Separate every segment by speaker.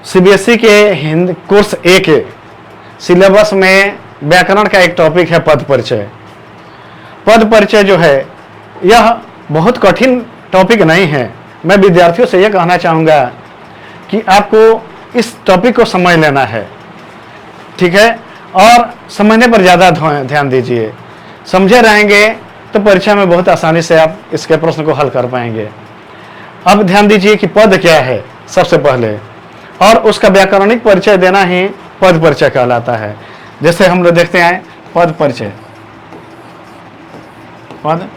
Speaker 1: CBSE के Hindi course ए के syllabus में व्याकरण का एक टॉपिक है पद परिचय। पद परिचय जो है यह बहुत कठिन टॉपिक नहीं है। मैं विद्यार्थियों से यह कहना चाहूँगा कि आपको इस टॉपिक को समझ लेना है, ठीक है, और समझने पर ज़्यादा ध्यान दीजिए। समझे रहेंगे तो परीक्षा में बहुत आसानी से आप इसके प्रश्न को हल कर पाएंगे। अब ध्यान दीजिए कि पद क्या है सबसे पहले, और उसका व्याकरणिक परिचय देना ही पद परिचय कहलाता है। जैसे हम लोग देखते हैं पद परिचय, पद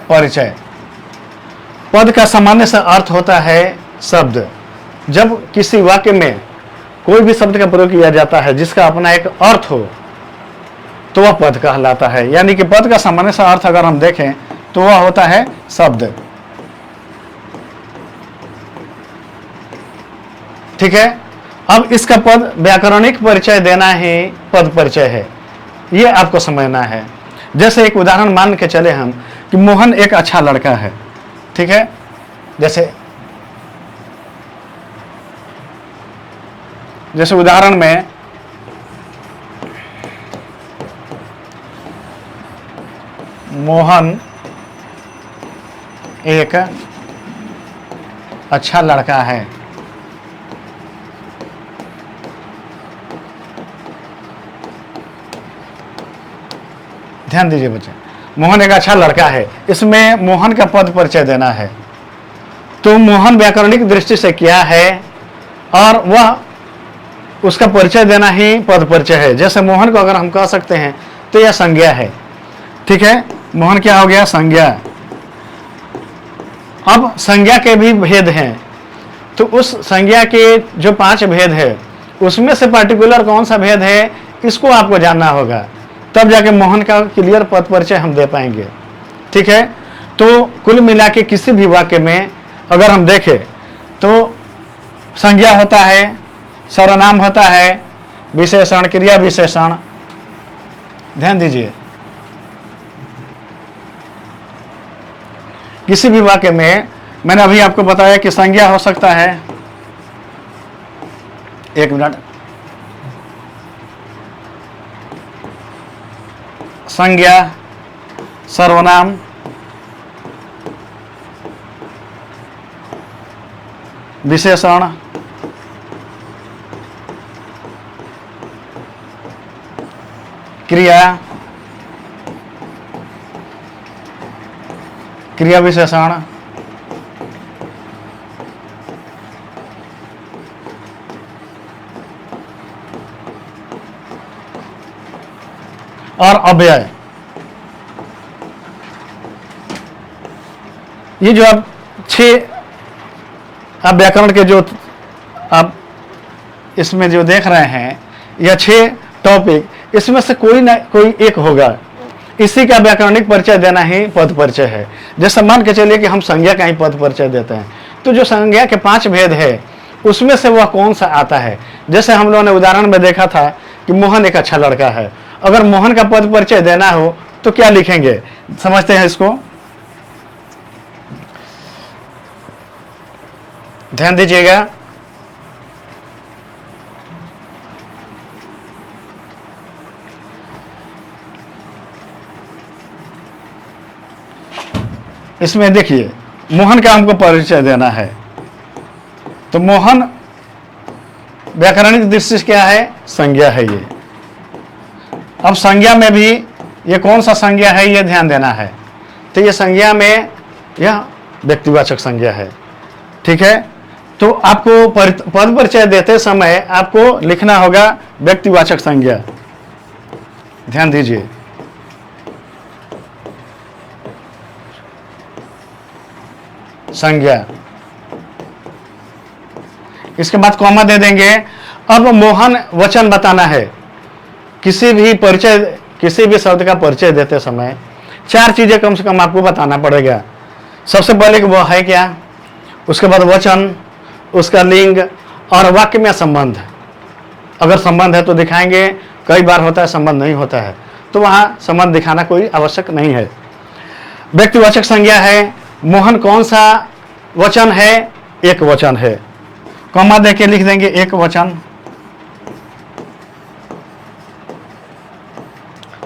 Speaker 1: परिचय। पद का सामान्य सा अर्थ होता है शब्द। जब किसी वाक्य में कोई भी शब्द का प्रयोग किया जाता है जिसका अपना एक अर्थ हो तो वह पद कहलाता है। यानी कि पद का सामान्य सा अर्थ अगर हम देखें तो वह होता है शब्द, ठीक है। अब इसका पद व्याकरणिक परिचय देना ही पद परिचय है, ये आपको समझना है। जैसे एक उदाहरण मान के चले हम कि मोहन एक अच्छा लड़का है, ठीक है। जैसे उदाहरण में मोहन एक अच्छा लड़का है। ध्यान दीजिए बच्चे, मोहन एक अच्छा लड़का है, इसमें मोहन का पद परिचय देना है। तो मोहन व्याकरणिक दृष्टि से क्या है और वह उसका परिचय देना ही पद परिचय है। जैसे मोहन को अगर हम कह सकते हैं तो यह संज्ञा है, ठीक है। मोहन क्या हो गया? संज्ञा। अब संज्ञा के भी भेद हैं, तो उस संज्ञा के जो 5 भेद है उसमें से पर्टिकुलर कौन सा भेद है इसको आपको जानना होगा, तब जाके मोहन का क्लियर पद परिचय हम दे पाएंगे, ठीक है। तो कुल मिला के किसी भी वाक्य में अगर हम देखें तो संज्ञा होता है, सर्वनाम होता है, विशेषण, क्रिया विशेषण। ध्यान दीजिए, किसी भी वाक्य में मैंने अभी आपको बताया कि संज्ञा हो सकता है, एक मिनट, संज्ञा, सर्वनाम, विशेषण, क्रिया, क्रिया विशेषण, और अव्यय। ये जो आप 6 आप व्याकरण के जो आप इसमें जो देख रहे हैं, यह 6 टॉपिक, इसमें से कोई ना कोई एक होगा। इसी का व्याकरणिक परिचय देना ही पद परिचय है। जैसे मान के चलिए कि हम संज्ञा का ही पद परिचय देते हैं, तो जो संज्ञा के 5 भेद है उसमें से वह कौन सा आता है। जैसे हम लोगों ने उदाहरण में देखा था कि मोहन एक अच्छा लड़का है। अगर मोहन का पद परिचय देना हो तो क्या लिखेंगे, समझते हैं इसको? ध्यान दीजिएगा, इसमें देखिए मोहन का हमको परिचय देना है, तो मोहन व्याकरणिक दृष्टि से क्या है? संज्ञा है ये। अब संज्ञा में भी ये कौन सा संज्ञा है ये ध्यान देना है। तो ये संज्ञा में यह व्यक्तिवाचक संज्ञा है, ठीक है। तो आपको पद परिचय देते समय आपको लिखना होगा व्यक्तिवाचक संज्ञा। ध्यान दीजिए, संज्ञा, इसके बाद कॉमा दे देंगे। अब मोहन वचन बताना है। किसी भी परिचय, किसी भी शब्द का परिचय देते समय 4 चीजें कम से कम आपको बताना पड़ेगा। सबसे पहले वो है क्या, उसके बाद वचन, उसका लिंग और वाक्य में संबंध। अगर संबंध है तो दिखाएंगे, कई बार होता है संबंध नहीं होता है तो वहां संबंध दिखाना कोई आवश्यक नहीं है। व्यक्तिवाचक संज्ञा है। मोहन कौन सा वचन है? एक वचन है। कॉमा देके लिख देंगे एक वचन,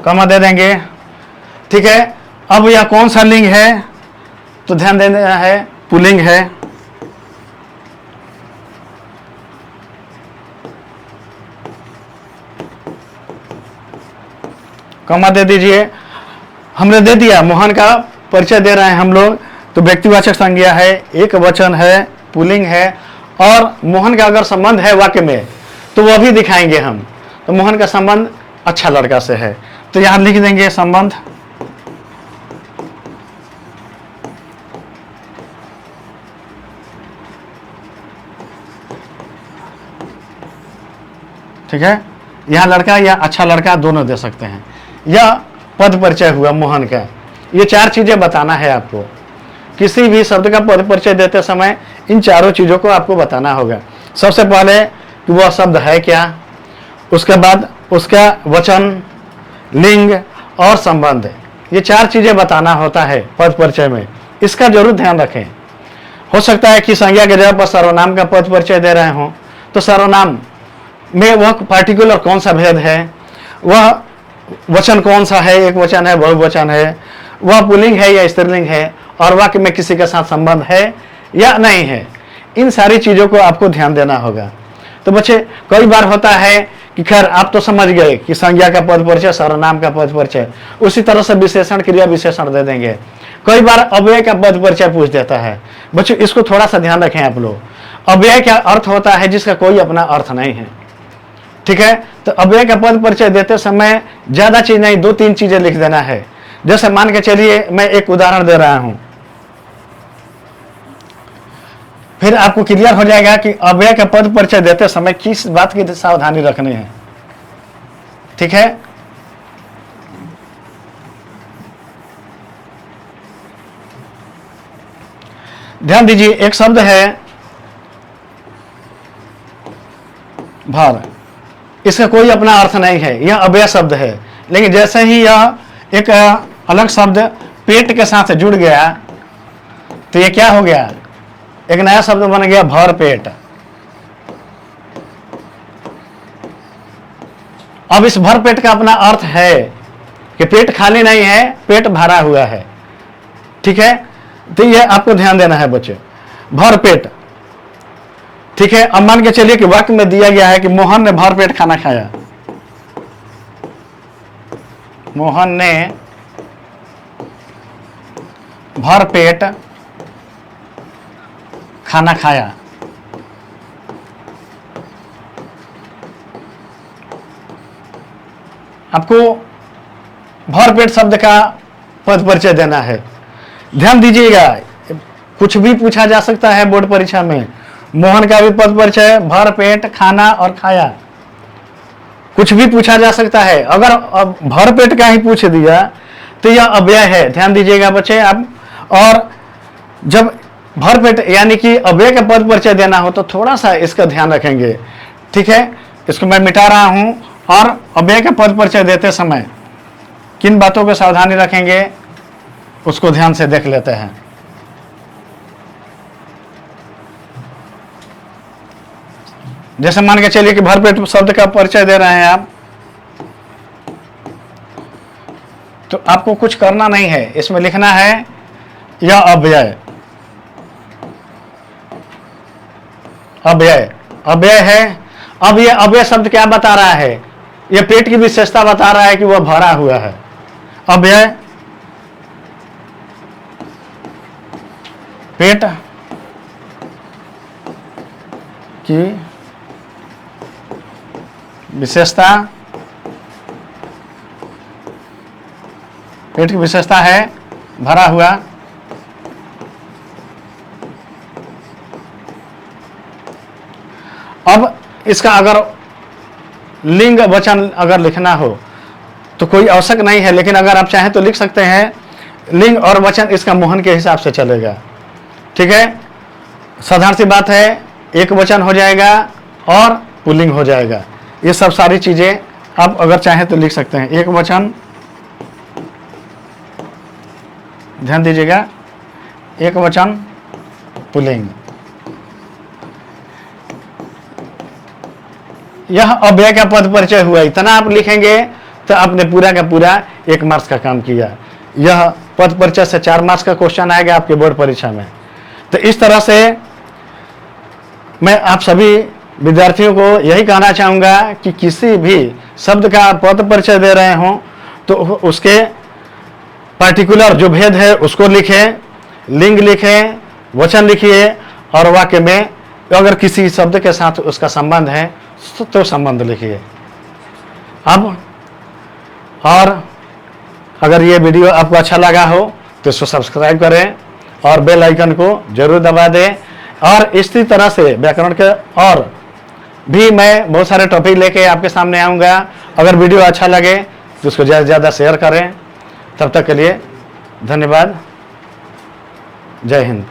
Speaker 1: कॉमा दे देंगे। ठीक है, अब यह कौन सा लिंग है? तो ध्यान देना है, पुल्लिंग है। कॉमा दे दीजिए। हमने दे दिया, मोहन का परिचय दे रहे हैं हम लोग, तो व्यक्तिवाचक संज्ञा है, एक वचन है, पुल्लिंग है, और मोहन का अगर संबंध है वाक्य में तो वह भी दिखाएंगे हम। तो मोहन का संबंध अच्छा लड़का से है, तो यहां लिख देंगे संबंध। ठीक है, यहां लड़का या अच्छा लड़का दोनों दे सकते हैं। यह पद परिचय हुआ मोहन का। ये चार चीजें बताना है आपको। किसी भी शब्द का पद परिचय देते समय इन चारों चीजों को आपको बताना होगा। सबसे पहले कि वह शब्द है क्या, उसके बाद उसका वचन, लिंग और संबंध। ये चार चीजें बताना होता है पद परिचय में, इसका जरूर ध्यान रखें। हो सकता है कि संज्ञा के जगह पर सर्वनाम का पद परिचय दे रहे हो, तो सर्वनाम में वह पार्टिकुलर कौन सा भेद है, वह वचन कौन सा है, एक वचन है, बहुवचन है, वह पुल्लिंग है या स्त्रीलिंग है, और वाक्य में किसी के साथ संबंध है या नहीं है। इन सारी चीजों को आपको ध्यान देना होगा। तो बच्चे, कई बार होता है कि खैर आप तो समझ गए कि संज्ञा का पद परिचय, सर्वनाम का पद परिचय, उसी तरह से विशेषण, क्रिया विशेषण दे देंगे। कई बार अव्यय का पद परिचय पूछ देता है। बच्चों, इसको थोड़ा सा ध्यान रखें आप लोग। अव्यय का अर्थ होता है जिसका कोई अपना अर्थ नहीं है। ठीक है, तो अव्यय का पद परिचय देते समय ज्यादा चीज नहीं, 2-3 चीजें लिख देना है। जैसे मान के चलिए, मैं एक उदाहरण दे रहा हूं, फिर आपको क्लियर हो जाएगा कि अव्यय का पद परिचय देते समय किस बात की सावधानी रखनी है। ठीक है, ध्यान दीजिए। एक शब्द है भर, इसका कोई अपना अर्थ नहीं है, यह अव्यय शब्द है। लेकिन जैसे ही यह एक अलग शब्द पेट के साथ जुड़ गया, तो यह क्या हो गया? एक नया शब्द बन गया, भर पेट। अब इस भर पेट का अपना अर्थ है कि पेट खाली नहीं है, पेट भरा हुआ है। ठीक है, तो यह आपको ध्यान देना है बच्चे, भर पेट। ठीक है, अब मान के चलिए कि वाक्य में दिया गया है कि मोहन ने भर पेट खाना खाया। मोहन ने भर पेट खाना खाया। आपको भर पेट शब्द का पद परिचय देना है। ध्यान दीजिएगा, कुछ भी पूछा जा सकता है बोर्ड परीक्षा में। मोहन का भी पद परिचय, भर पेट, खाना और खाया, कुछ भी पूछा जा सकता है। अगर भर पेट का ही पूछ दिया तो यह अव्यय है, ध्यान दीजिएगा बच्चे आप। और जब भर पेट यानी कि अव्यय का पद परिचय देना हो तो थोड़ा सा इसका ध्यान रखेंगे। ठीक है, इसको मैं मिटा रहा हूं। और अव्यय का पद परिचय देते समय किन बातों को सावधानी रखेंगे, उसको ध्यान से देख लेते हैं। जैसे मान के चलिए कि भरपेट शब्द का परिचय दे रहे हैं आप, तो आपको कुछ करना नहीं है, इसमें लिखना है यह अव्यय। अव्यय अव्यय है। अब यह अव्यय शब्द क्या बता रहा है? यह पेट की विशेषता बता रहा है कि वह भरा हुआ है। अव्यय पेट की विशेषता, पेट की विशेषता है भरा हुआ। अब इसका अगर लिंग वचन अगर लिखना हो तो कोई आवश्यक नहीं है, लेकिन अगर आप चाहें तो लिख सकते हैं। लिंग और वचन इसका मोहन के हिसाब से चलेगा। ठीक है, साधारण सी बात है, एक वचन हो जाएगा और पुल्लिंग हो जाएगा। ये सब सारी चीजें आप अगर चाहें तो लिख सकते हैं। एक वचन, ध्यान दीजिएगा, एक वचन पुल्लिंग। यह अव्यय का पद परिचय हुआ, इतना आप लिखेंगे तो आपने पूरा का पूरा 1 मार्क्स का काम किया। यह पद परिचय से 4 मार्क्स का क्वेश्चन आएगा आपके बोर्ड परीक्षा में। तो इस तरह से मैं आप सभी विद्यार्थियों को यही कहना चाहूँगा कि किसी भी शब्द का पद परिचय दे रहे हों तो उसके पार्टिकुलर जो भेद है उसको लिखें, लिंग लिखें, वचन लिखिए, और वाक्य में अगर किसी शब्द के साथ उसका संबंध है तो संबंध लिखिए। अब और अगर ये वीडियो आपको अच्छा लगा हो तो इसको सब्सक्राइब करें और बेल आइकन को जरूर दबा दें। और इसी तरह से व्याकरण के और भी मैं बहुत सारे टॉपिक लेके आपके सामने आऊँगा। अगर वीडियो अच्छा लगे तो उसको ज़्यादा से ज़्यादा शेयर करें। तब तक के लिए धन्यवाद। जय हिंद।